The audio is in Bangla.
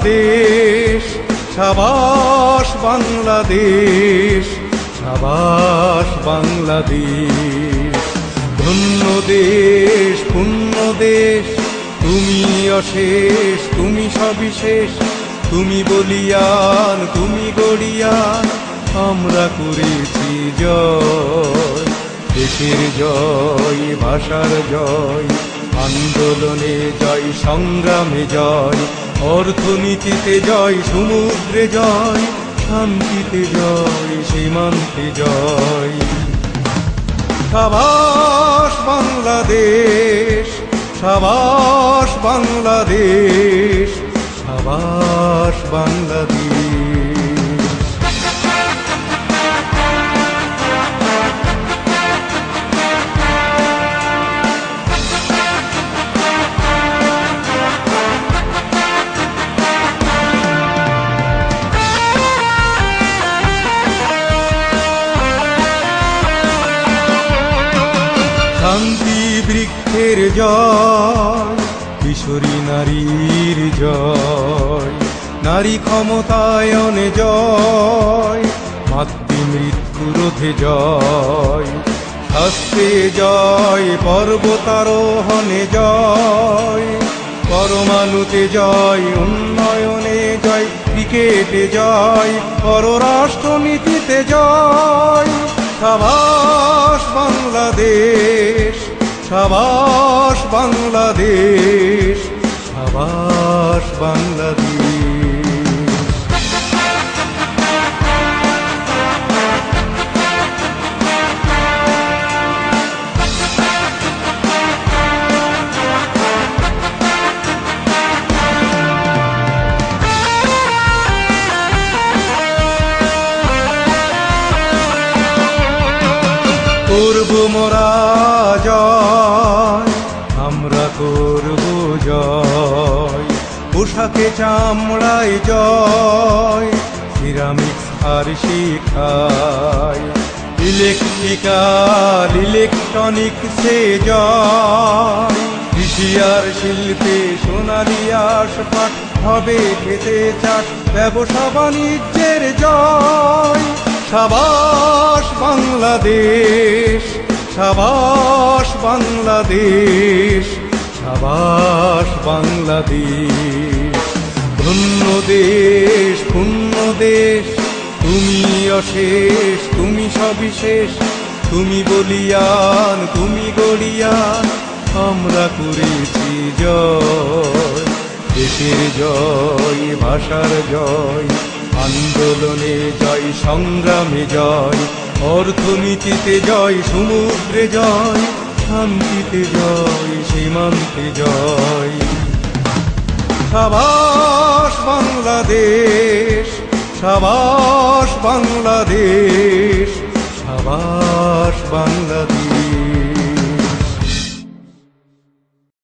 বাংলাদেশ, সাবাস বাংলাদেশ, সাবাস বাংলাদেশ। ধন্য দেশ, পুণ্য দেশ, তুমি অশেষ, তুমি সবিশেষ, তুমি বলিয়ান, তুমি গড়িয়ান, আমরা করেছি জয়। দেশের জয়, ভাষার জয়, আন্দোলনে জয়, সংগ্রামে জয়, অর্থনীতিতে জয়, সমুদ্রে জয়, শান্তিতে জয়, সীমান্তে জয়। সাবাস বাংলাদেশ, সাবাস বাংলাদেশ, সাবাস বাংলাদেশ। শান্তি বৃক্ষের জয়, কিশোরী নারীর জয়, নারী ক্ষমতায়নে জয়, মাতৃমৃত্যু রোধে জয়, শাস্ত্রে জয়, পর্বতারোহণে জয়, পরমাণুতে জয়, উন্নয়নে জয়, ক্রিকেটে জয়, পররাষ্ট্রনীতিতে জয়। সাবাস বাংলাদেশ, সাবাস বাংলাদেশ, সাবাস বাংলাদেশ। করব মোরা জয়, আমরা করব জয়, পোশাকে চামড়ায় জয়, সিরামিক্স আর শিখায়, ইলেকট্রিক্যাল ইলেকট্রনিক্সে জয়, কৃষি আর শিল্পে সোনালী আসপাট, হবে খেতে চাষ, ব্যবসা বাণিজ্যের জয়। সাবাস বাংলাদেশ, সাবাস বাংলাদেশ, সাবাস বাংলাদেশ। ধন্য দেশ, পুণ্য দেশ, তুমি অশেষ, তুমি সবিশেষ, তুমি বলিয়ান, তুমি গড়িয়ান, আমরা করেছি জয়। দেশের জয়, ভাষার জয়, আন্দোলনে জয়, সংগ্রামে জয়, অর্থনীতিতে জয়, সমুদ্রে জয়, শান্তিতে জয়, সীমান্তে জয়। সাবাস বাংলাদেশ, সাবাস বাংলাদেশ, সাবাস বাংলাদেশ।